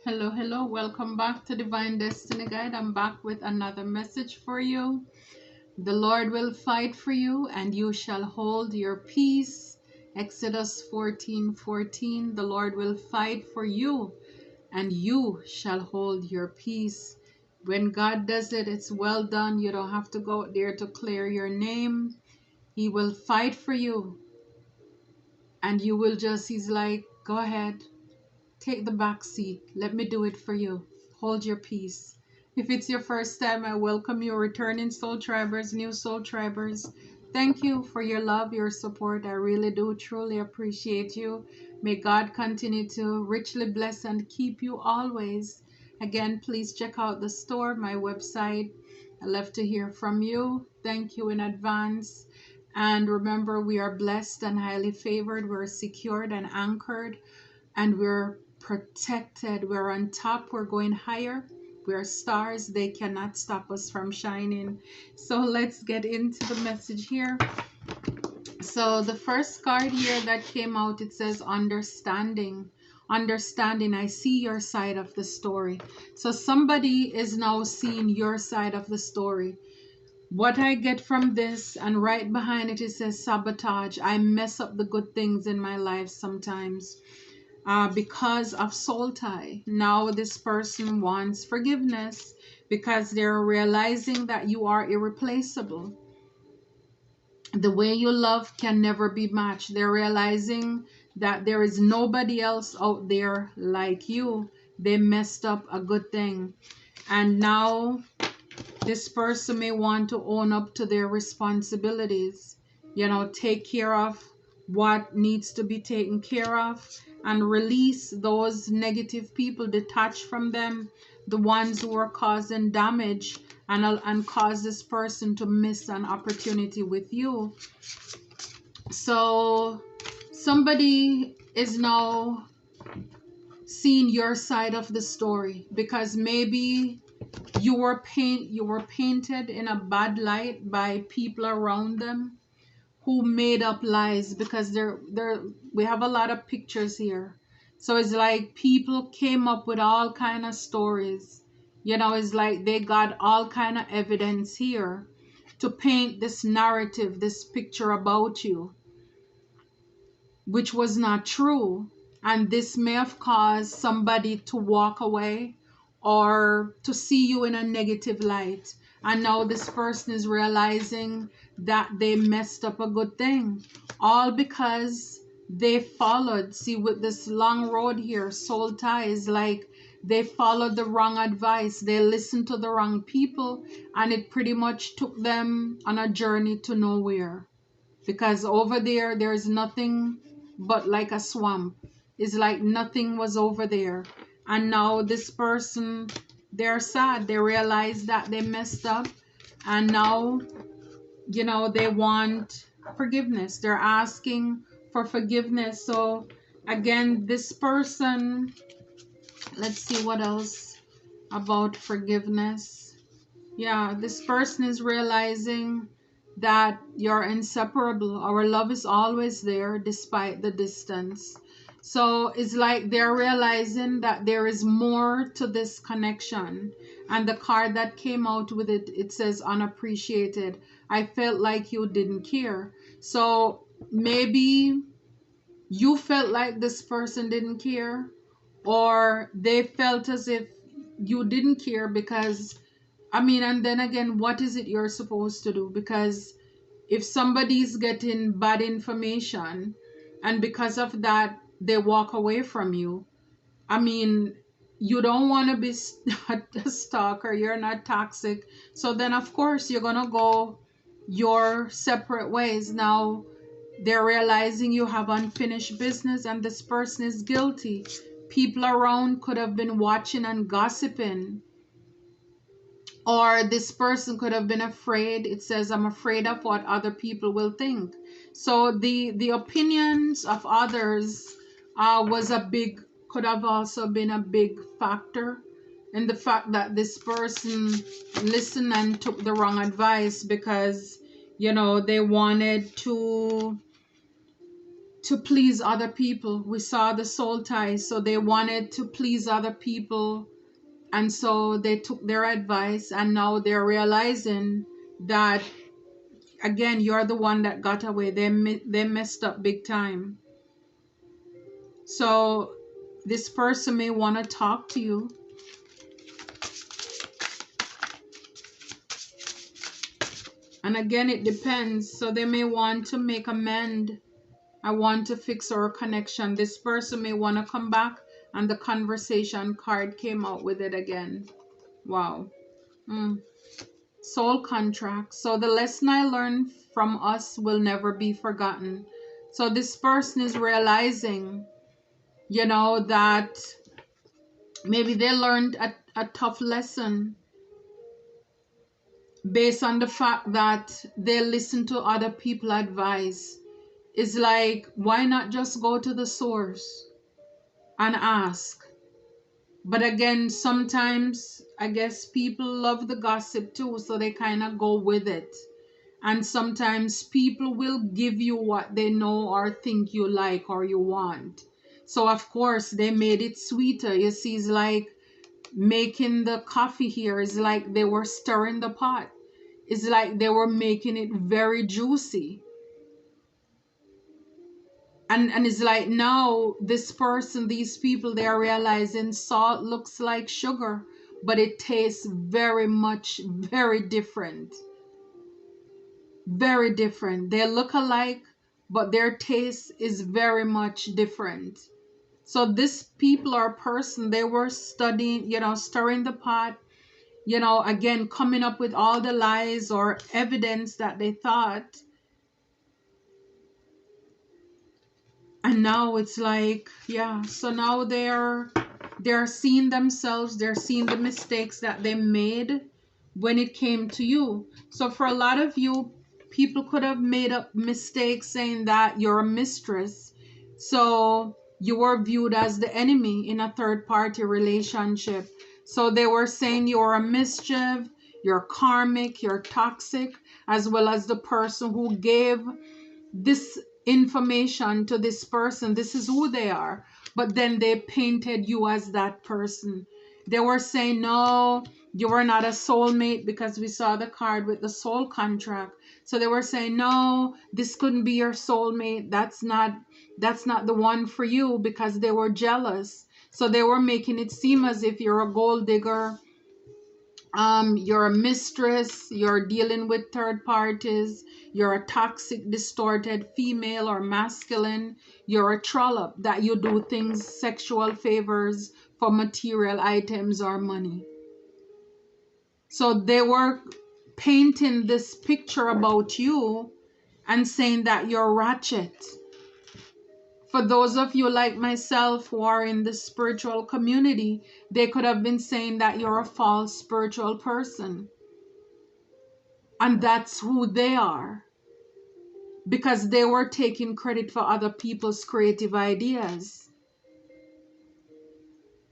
Hello, hello. Welcome back to Divine Destiny Guide. I'm back with another message for you. The Lord will fight for you and you shall hold your peace. Exodus 14:14. The Lord will fight for you and you shall hold your peace. When God does it, it's well done. You don't have to go out there to clear your name. He will fight for you and you will just, he's like, go ahead. Take the back seat. Let me do it for you. Hold your peace. If it's your first time, I welcome you, returning soul tribers, new soul tribers. Thank you for your love, your support. I really do truly appreciate you. May God continue to richly bless and keep you always. Again, please check out the store, my website. I love to hear from you. Thank you in advance. And remember, we are blessed and highly favored. We're secured and anchored, and we're protected. We're on top. We're going higher. We're stars. They cannot stop us from shining. So let's get into the message here. So the first card here that came out, it says understanding. Understanding. I see your side of the story. So somebody is now seeing your side of the story. What I get from this, and right behind it, it says sabotage. I mess up the good things in my life sometimes. Because of soul tie. Now this person wants forgiveness because they're realizing that you are irreplaceable. The way you love can never be matched. They're realizing that there is nobody else out there like you. They messed up a good thing. And now this person may want to own up to their responsibilities. Take care of what needs to be taken care of and release those negative people, detach from them, the ones who are causing damage and cause this person to miss an opportunity with you. So somebody is now seeing your side of the story because maybe you were painted in a bad light by people around them who made up lies, because we have a lot of pictures here. So it's like people came up with all kind of stories. It's like they got all kind of evidence here to paint this narrative, this picture about you, which was not true. And this may have caused somebody to walk away or to see you in a negative light. And now this person is realizing that they messed up a good thing. All because they followed. See, with this long road here, soul ties, like they followed the wrong advice. They listened to the wrong people, and it pretty much took them on a journey to nowhere. Because over there's nothing but like a swamp. It's like nothing was over there. And now this person, they're sad. They realize that they messed up. And now, they want forgiveness. They're asking for forgiveness. So again, this person, let's see what else about forgiveness. Yeah, this person is realizing that you're inseparable. Our love is always there despite the distance. So it's like they're realizing that there is more to this connection. And the card that came out with it, it says unappreciated. I felt like you didn't care. So maybe you felt like this person didn't care, or they felt as if you didn't care because and then again, what is it you're supposed to do? Because if somebody's getting bad information and because of that, they walk away from you, you don't want to be a stalker. You're not toxic. So then, of course, you're going to go your separate ways. Now, they're realizing you have unfinished business and this person is guilty. People around could have been watching and gossiping. Or this person could have been afraid. It says, I'm afraid of what other people will think. So the opinions of others could have also been a big factor in the fact that this person listened and took the wrong advice because, they wanted to please other people. We saw the soul ties, so they wanted to please other people, and so they took their advice, and now they're realizing that again you're the one that got away. They messed up big time. So this person may want to talk to you. And again, it depends. So they may want to make amend. I want to fix our connection. This person may want to come back, and the conversation card came out with it again. Wow. Soul contract. So the lesson I learned from us will never be forgotten. So this person is realizing, you know, that maybe they learned a tough lesson based on the fact that they listen to other people's advice. It's like, why not just go to the source and ask? But again, sometimes I guess people love the gossip too, so they kind of go with it. And sometimes people will give you what they know or think you like or you want. So of course they made it sweeter. You see, it's like making the coffee here is like they were stirring the pot. It's like they were making it very juicy. And it's like now this person, these people, they are realizing salt looks like sugar, but it tastes very much, very different. Very different. They look alike, but their taste is very much different. So this people or person, they were studying, you know, stirring the pot, you know, again, coming up with all the lies or evidence that they thought. And now it's like, yeah, so now they're seeing themselves, they're seeing the mistakes that they made when it came to you. So for a lot of you, people could have made up mistakes saying that you're a mistress. So you were viewed as the enemy in a third party relationship. So they were saying you're a mischief, you're karmic, you're toxic, as well as the person who gave this information to this person. This is who they are. But then they painted you as that person. They were saying, no, you were not a soulmate, because we saw the card with the soul contract. So they were saying, no, this couldn't be your soulmate. That's not the one for you, because they were jealous. So they were making it seem as if you're a gold digger. You're a mistress, you're dealing with third parties, you're a toxic, distorted female or masculine, you're a trollop, that you do things, sexual favors for material items or money. So they were painting this picture about you and saying that you're ratchet. For those of you like myself who are in the spiritual community, they could have been saying that you're a false spiritual person. And that's who they are. Because they were taking credit for other people's creative ideas.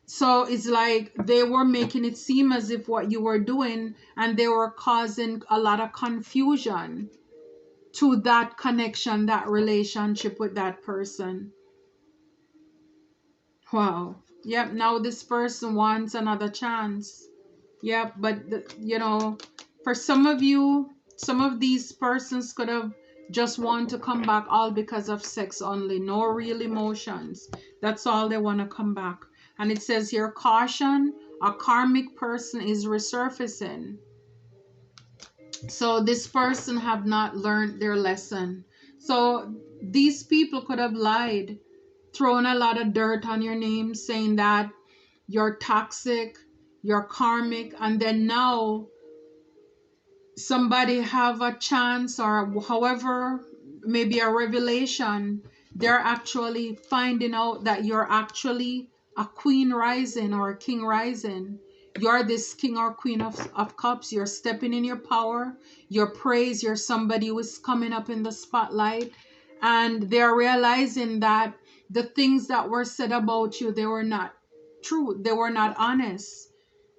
So it's like they were making it seem as if what you were doing, and they were causing a lot of confusion to that connection, that relationship with that person. Wow. Yep. Now this person wants another chance. Yep. But, you know, for some of you, some of these persons could have just want to come back all because of sex only. No real emotions. That's all they want to come back. And it says here, caution, a karmic person is resurfacing. So this person have not learned their lesson. So these people could have lied, thrown a lot of dirt on your name, saying that you're toxic, you're karmic, and then now somebody have a chance, or however, maybe a revelation, they're actually finding out that you're actually a queen rising or a king rising. You're this king or queen of cups. You're stepping in your power, your praise. You're somebody who is coming up in the spotlight, and they're realizing that the things that were said about you, they were not true. They were not honest.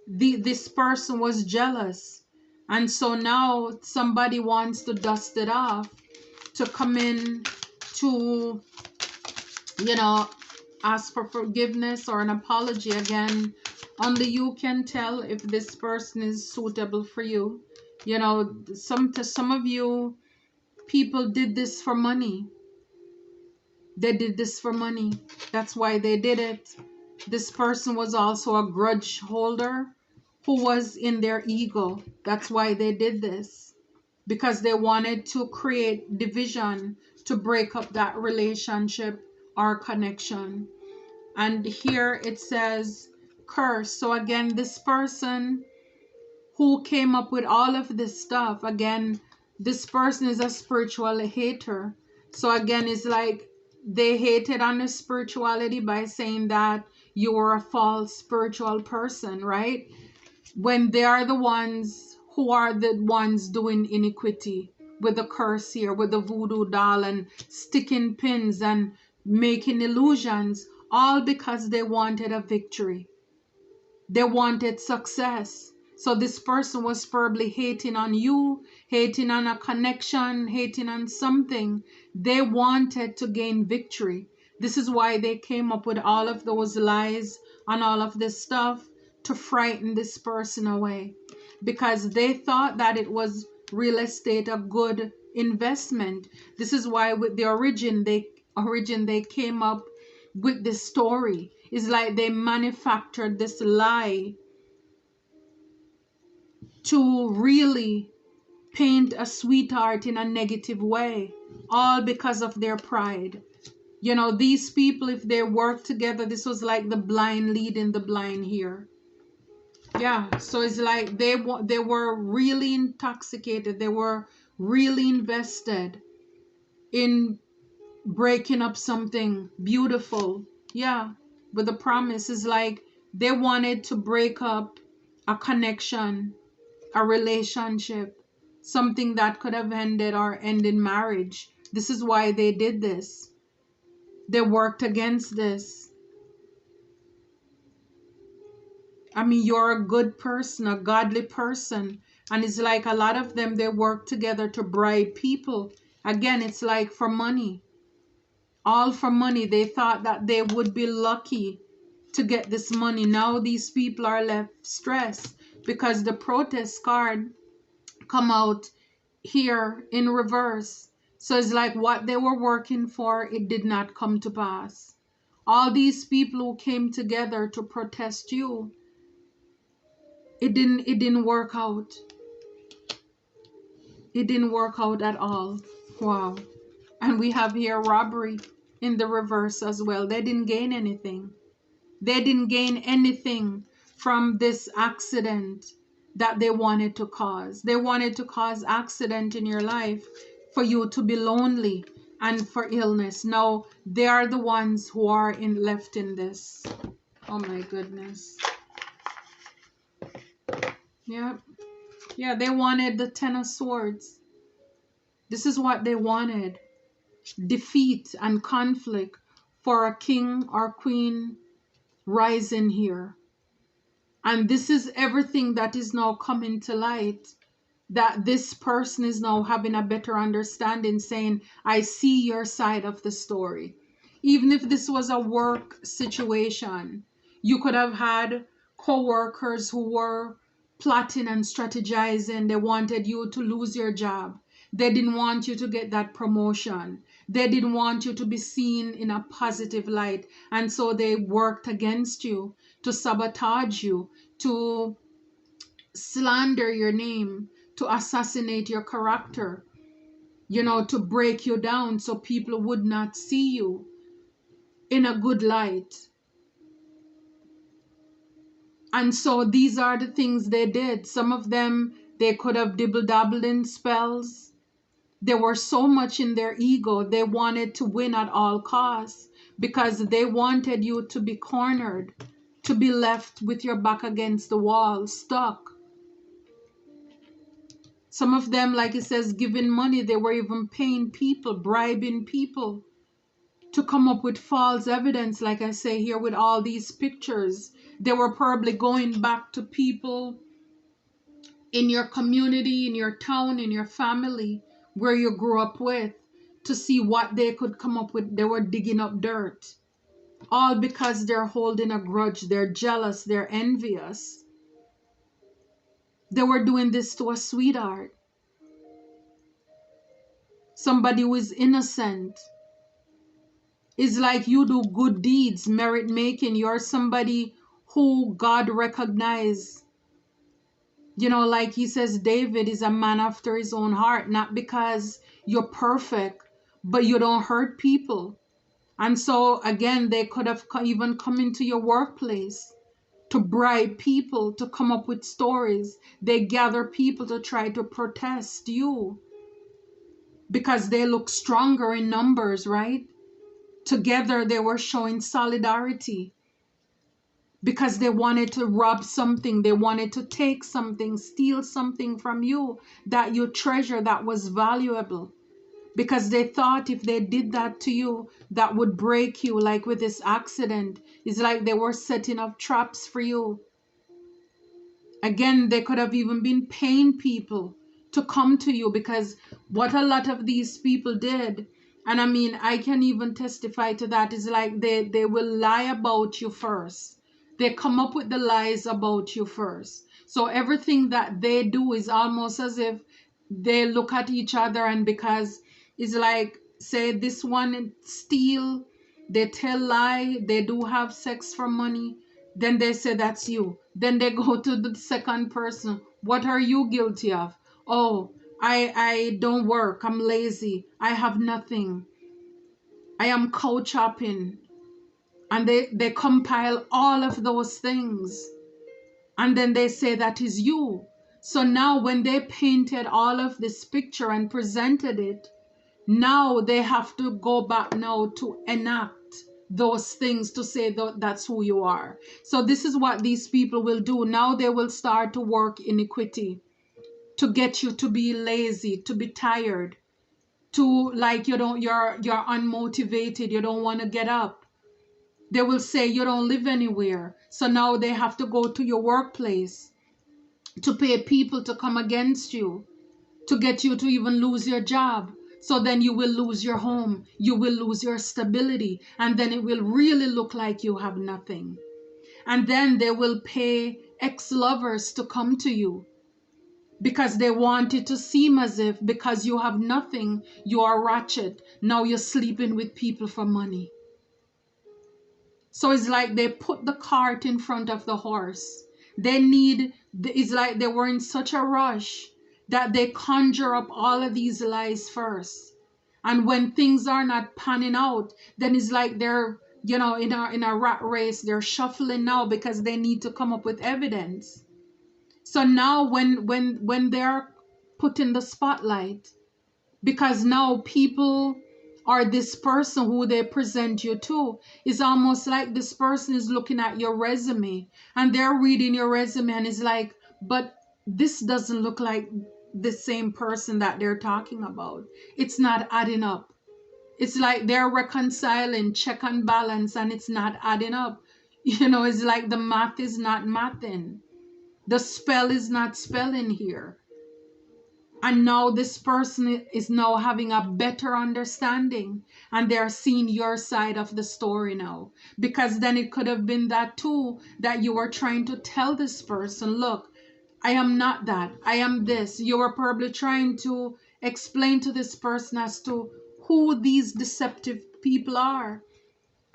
This person was jealous. And so now somebody wants to dust it off, to come in to you know, ask for forgiveness or an apology. Again, only you can tell if this person is suitable for you. You know, to some of you, people did this for money. They did this for money. That's why they did it. This person was also a grudge holder who was in their ego. That's why they did this. Because they wanted to create division to break up that relationship or connection. And here it says curse. So again, this person who came up with all of this stuff, again, this person is a spiritual hater. So again, it's like they hated on the spirituality by saying that you were a false spiritual person, right? When they are the ones who are the ones doing iniquity with the curse here, with the voodoo doll and sticking pins and making illusions, all because they wanted a victory. They wanted success. So this person was probably hating on you, hating on a connection, hating on something. They wanted to gain victory. This is why they came up with all of those lies and all of this stuff to frighten this person away. Because they thought that it was real estate a good investment. This is why with the origin they came up with this story. It's like they manufactured this lie to really paint a sweetheart in a negative way, all because of their pride. You know, these people, if they work together, this was like the blind leading the blind here. Yeah, so it's like they were really intoxicated. They were really invested in breaking up something beautiful. Yeah, but the promise is like they wanted to break up a connection, a relationship, something that could have ended or ended marriage. This is why they did this. They worked against this. I mean, you're a good person, a godly person. And it's like a lot of them, they work together to bribe people. Again, it's like for money. All for money. They thought that they would be lucky to get this money. Now these people are left stressed because the protest card come out here in reverse. So it's like what they were working for, it did not come to pass. All these people who came together to protest you, it didn't work out. It didn't work out at all. Wow. And we have here robbery in the reverse as well. They didn't gain anything. They didn't gain anything from this accident that they wanted to cause. They wanted to cause accident in your life for you to be lonely and for illness. No, they are the ones who are left in this. Oh my goodness. Yeah. Yeah, they wanted the Ten of Swords. This is what they wanted. Defeat and conflict for a king or queen rising here. And this is everything that is now coming to light. That this person is now having a better understanding, saying, I see your side of the story. Even if this was a work situation, you could have had co-workers who were plotting and strategizing. They wanted you to lose your job. They didn't want you to get that promotion. They didn't want you to be seen in a positive light. And so they worked against you to sabotage you, to slander your name, to assassinate your character, to break you down so people would not see you in a good light. And so these are the things they did. Some of them, they could have dibble-dabbled in spells. They were so much in their ego. They wanted to win at all costs because they wanted you to be cornered, to be left with your back against the wall, stuck. Some of them, like it says, giving money. They were even paying people, bribing people to come up with false evidence, like I say here with all these pictures. They were probably going back to people in your community, in your town, in your family, where you grew up with, to see what they could come up with. They were digging up dirt, all because they're holding a grudge. They're jealous, they're envious. They were doing this to a sweetheart, somebody who is innocent. It's like you do good deeds, merit making. You're somebody who God recognized. You know, like he says, David is a man after his own heart, not because you're perfect, but you don't hurt people. And so, again, they could have even come into your workplace to bribe people to come up with stories. They gather people to try to protest you because they look stronger in numbers, right? Together, they were showing solidarity because they wanted to rob something, they wanted to take something, steal something from you that you treasure, that was valuable. Because they thought if they did that to you, that would break you, like with this accident. It's like they were setting up traps for you. Again, they could have even been paying people to come to you, because what a lot of these people did, and I mean, I can even testify to that, is like they will lie about you first. They come up with the lies about you first. So everything that they do is almost as if they look at each other, and because it's like, say this one steal, they tell lie, they do have sex for money, then they say that's you. Then they go to the second person. What are you guilty of? Oh, I don't work. I'm lazy. I have nothing. I am couch hopping. And they compile all of those things. And then they say that is you. So now when they painted all of this picture and presented it, now they have to go back now to enact those things to say that that's who you are. So this is what these people will do. Now they will start to work iniquity to get you to be lazy, to be tired, to like you're unmotivated, you don't want to get up. They will say you don't live anywhere. So now they have to go to your workplace to pay people to come against you, to get you to even lose your job. So then you will lose your home, you will lose your stability, and then it will really look like you have nothing. And then they will pay ex-lovers to come to you because they want it to seem as if because you have nothing, you are ratchet. Now you're sleeping with people for money. So it's like they put the cart in front of the horse. It's like they were in such a rush that they conjure up all of these lies first. And when things are not panning out, then it's like they're, in a rat race, they're shuffling now because they need to come up with evidence. So now when they're put in the spotlight, because now people or this person who they present you to is almost like this person is looking at your resume and they're reading your resume and is like, but this doesn't look like the same person that they're talking about. It's not adding up. It's like they're reconciling, check and balance, and it's not adding up. It's like the math is not mathing. The spell is not spelling here. And now this person is now having a better understanding and they're seeing your side of the story now. Because then it could have been that too, that you were trying to tell this person, look, I am not that, I am this. You were probably trying to explain to this person as to who these deceptive people are.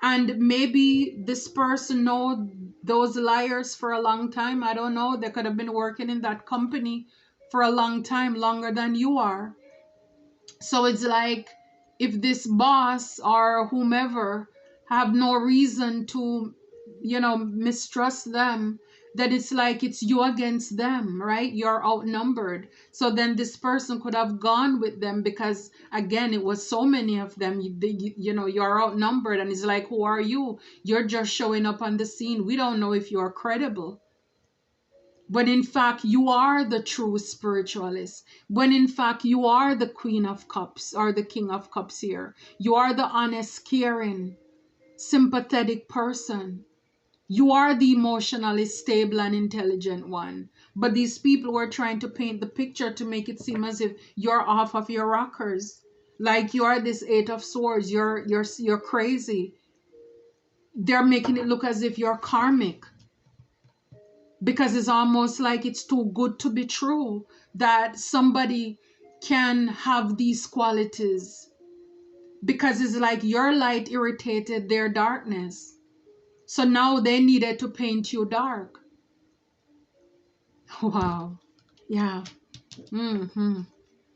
And maybe this person know those liars for a long time. I don't know. They could have been working in that company for a long time, longer than you are. So it's like if this boss or whomever have no reason to, mistrust them, that it's like it's you against them, right? You're outnumbered. So then this person could have gone with them because, again, it was so many of them. You're outnumbered, and it's like, who are you? You're just showing up on the scene. We don't know if you're credible. When in fact you are the true spiritualist. When in fact you are the Queen of Cups or the King of Cups here. You are the honest, caring, sympathetic person. You are the emotionally stable and intelligent one. But these people were trying to paint the picture to make it seem as if you're off of your rockers. Like you are this Eight of Swords. You're crazy. They're making it look as if you're karmic, because it's almost like it's too good to be true that somebody can have these qualities, because it's like your light irritated their darkness. So now they needed to paint you dark. Wow. Yeah.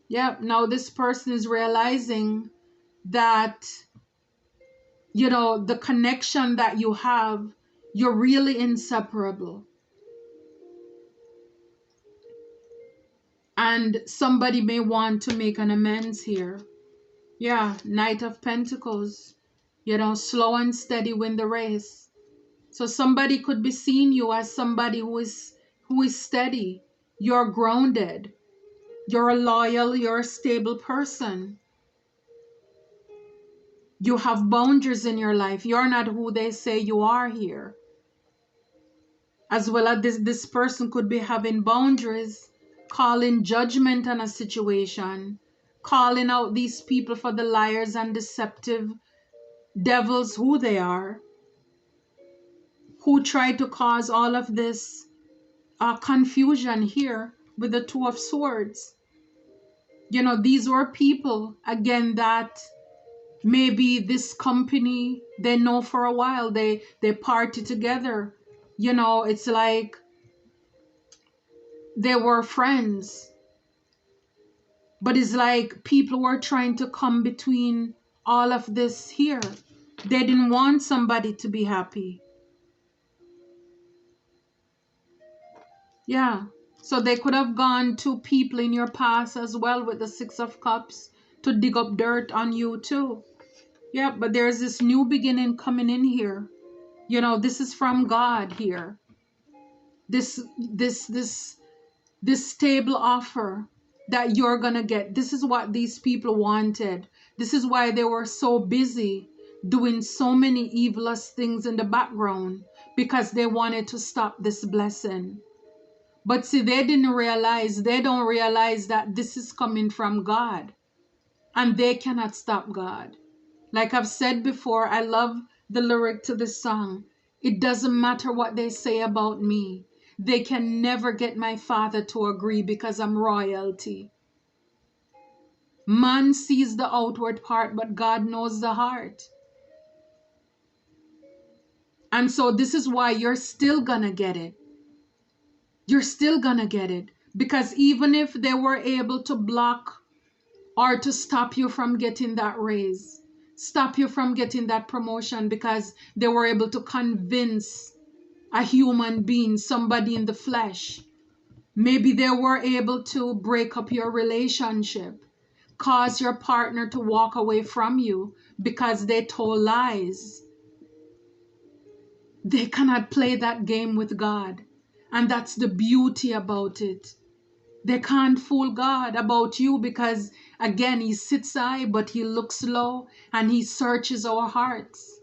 Yeah. Now this person is realizing that, the connection that you have, you're really inseparable. And somebody may want to make an amends here. Yeah, Knight of Pentacles. Slow and steady win the race. So somebody could be seeing you as somebody who is steady. You're grounded. You're a loyal, you're a stable person. You have boundaries in your life. You're not who they say you are here. As well as this person could be having boundaries, calling judgment on a situation, calling out these people for the liars and deceptive devils who they are, who try to cause all of this confusion here with the Two of Swords. These were people, again, that maybe this company they know for a while. They party together. It's like they were friends. But it's like people were trying to come between all of this here. They didn't want somebody to be happy. Yeah. So they could have gone to people in your past as well with the Six of Cups to dig up dirt on you too. Yeah, but there's this new beginning coming in here. This is from God here. This stable offer that you're gonna get. This is what these people wanted. This is why they were so busy doing so many evilous things in the background, because they wanted to stop this blessing. But see, they don't realize that this is coming from God, and they cannot stop God. Like I've said before, I love the lyric to this song. It doesn't matter what they say about me. They can never get my Father to agree, because I'm royalty. Man sees the outward part, but God knows the heart. And so this is why you're still gonna get it. You're still gonna get it. Because even if they were able to block or to stop you from getting that raise, stop you from getting that promotion, because they were able to convince a human being, somebody in the flesh. Maybe they were able to break up your relationship, cause your partner to walk away from you because they told lies. They cannot play that game with God. And that's the beauty about it. They can't fool God about you, because again, he sits high but he looks low, and he searches our hearts.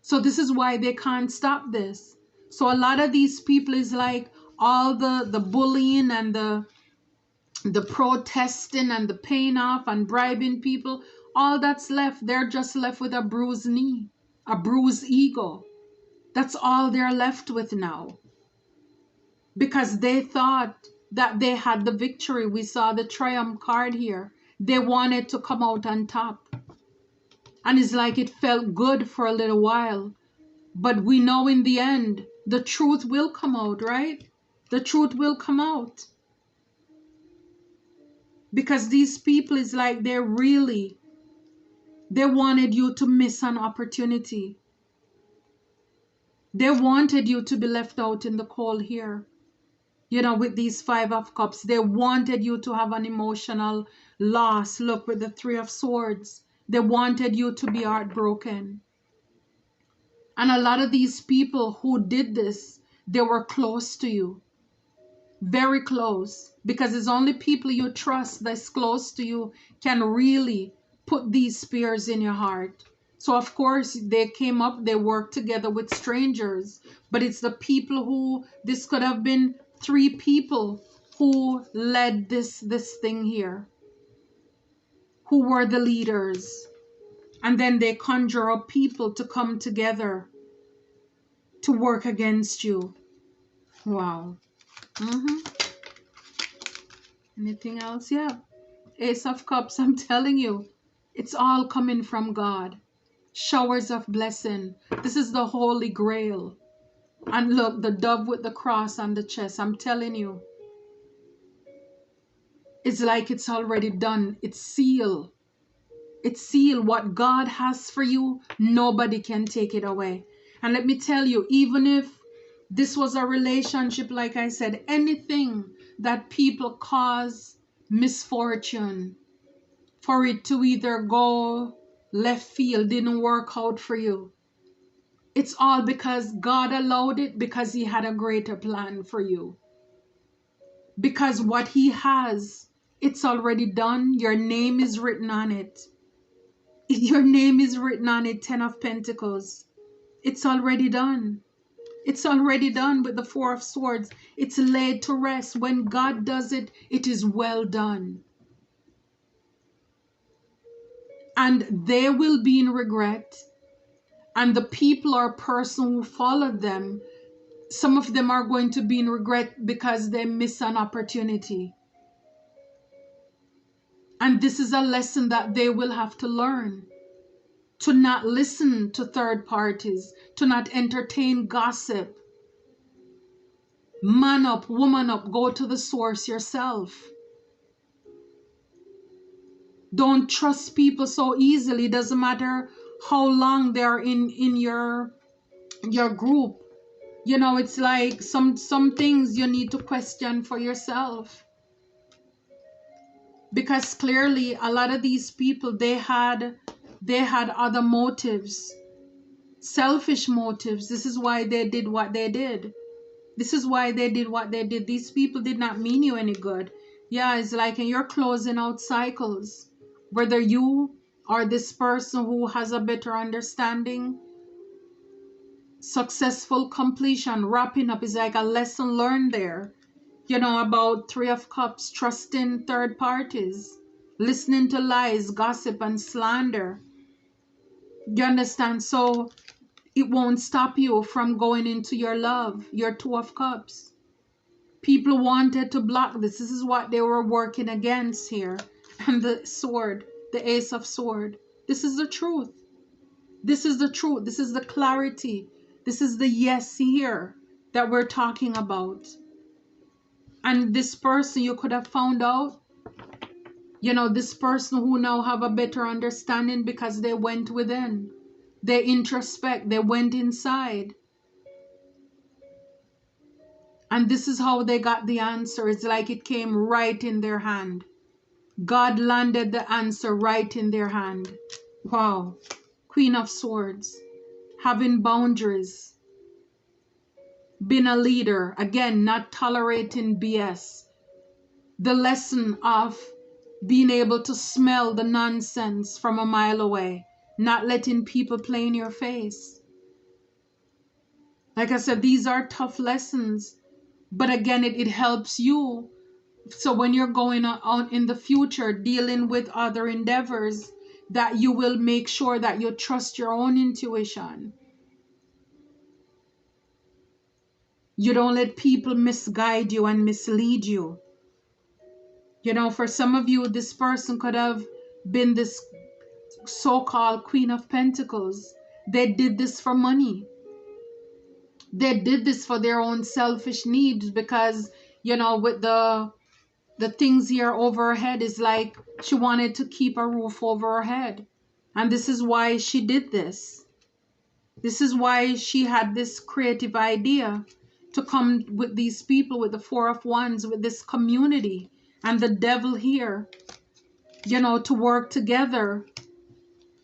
So this is why they can't stop this. So a lot of these people is like all the bullying and the protesting and the paying off and bribing people, all that's left, they're just left with a bruised knee, a bruised ego. That's all they're left with now, because they thought that they had the victory. We saw the triumph card here. They wanted to come out on top, and it's like it felt good for a little while, but we know in the end the truth will come out, right? The truth will come out, because these people is like they wanted you to miss an opportunity. They wanted you to be left out in the cold here. With these Five of Cups, they wanted you to have an emotional loss. Look, with the Three of Swords, they wanted you to be heartbroken. And a lot of these people who did this, they were close to you. Very close. Because it's only people you trust that's close to you can really put these spears in your heart. So of course they came up, they worked together with strangers, but it's the people who, this could have been 3 people who led this thing here. who were the leaders. And then they conjure up people to come together to work against you. Wow. Anything else? Yeah. Ace of Cups, I'm telling you, it's all coming from God. Showers of blessing. This is the Holy Grail. And look, the dove with the cross on the chest. I'm telling you, it's like it's already done. It's sealed. It's sealed. What God has for you, nobody can take it away. And let me tell you, even if this was a relationship, like I said, anything that people cause misfortune, for it to either go left field, didn't work out for you, it's all because God allowed it, because he had a greater plan for you. Because what he has, it's already done. Your name is written on it. Your name is written on it, 10 of Pentacles. It's already done. It's already done with the 4 of Swords. It's laid to rest. When God does it, it is well done. And they will be in regret. And the people or person who followed them, some of them are going to be in regret because they miss an opportunity. And this is a lesson that they will have to learn. To not listen to third parties, to not entertain gossip. Man up, woman up, go to the source yourself. Don't trust people so easily. It doesn't matter how long they're in your group. You know, it's like some things you need to question for yourself. Because clearly a lot of these people, they had other motives. Selfish motives. This is why they did what they did. This is why they did what they did. These people did not mean you any good. Yeah, it's like you're closing out cycles. Whether you or this person who has a better understanding, successful completion, wrapping up is like a lesson learned there. You know, about 3 of Cups, trusting third parties, listening to lies, gossip, and slander. You understand? So it won't stop you from going into your love, your 2 of Cups. People wanted to block this. This is what they were working against here. And the sword, the Ace of Sword. This is the truth. This is the truth. This is the clarity. This is the yes here that we're talking about. And this person, you could have found out, you know, this person who now have a better understanding because they went within. They introspect. They went inside. And this is how they got the answer. It's like it came right in their hand. God landed the answer right in their hand. Wow. Queen of Swords. Having boundaries. Being a leader. Again, not tolerating BS. The lesson of being able to smell the nonsense from a mile away. Not letting people play in your face. Like I said, these are tough lessons. But again, it helps you. So when you're going on in the future, dealing with other endeavors, that you will make sure that you trust your own intuition. You don't let people misguide you and mislead you. You know, for some of you, this person could have been this so-called Queen of Pentacles. They did this for money. They did this for their own selfish needs because, you know, with the things here over her head is like she wanted to keep a roof over her head. And this is why she did this. This is why she had this creative idea to come with these people, with the 4 of Wands, with this community and the devil here, you know, to work together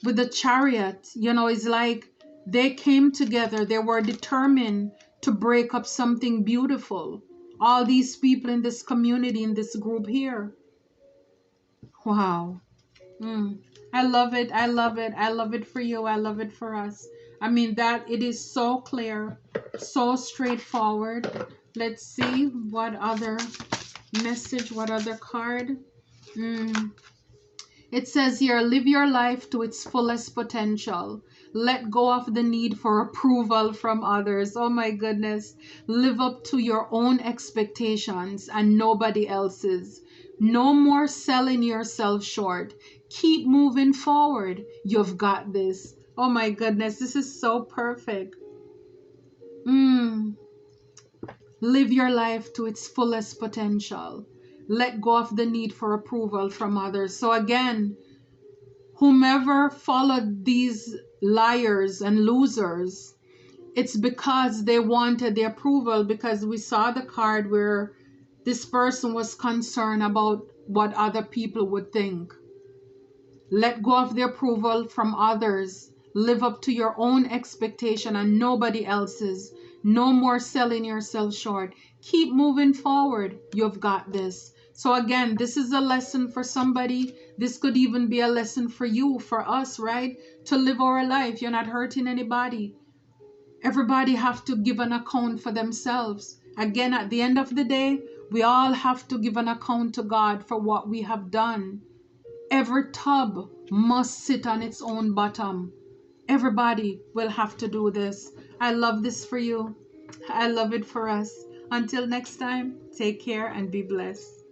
with the Chariot. You know, it's like they came together. They were determined to break up something beautiful. All these people in this community, in this group here. Wow. I love it. I love it. I love it for you. I love it for us. I mean, that it is so clear, so straightforward. Let's see what other message, what other card. It says here, live your life to its fullest potential. Let go of the need for approval from others. Oh my goodness. Live up to your own expectations and nobody else's. No more selling yourself short. Keep moving forward. You've got this. Oh my goodness. This is so perfect. Live your life to its fullest potential. Let go of the need for approval from others. So again, whomever followed these liars and losers, it's because they wanted the approval, because we saw the card where this person was concerned about what other people would think. Let go of the approval from others. Live up to your own expectation and nobody else's. No more selling yourself short. Keep moving forward. You've got this. So again, this is a lesson for somebody. This could even be a lesson for you, for us, right? To live our life. You're not hurting anybody. Everybody have to give an account for themselves. Again, at the end of the day, we all have to give an account to God for what we have done. Every tub must sit on its own bottom. Everybody will have to do this. I love this for you. I love it for us. Until next time, take care and be blessed.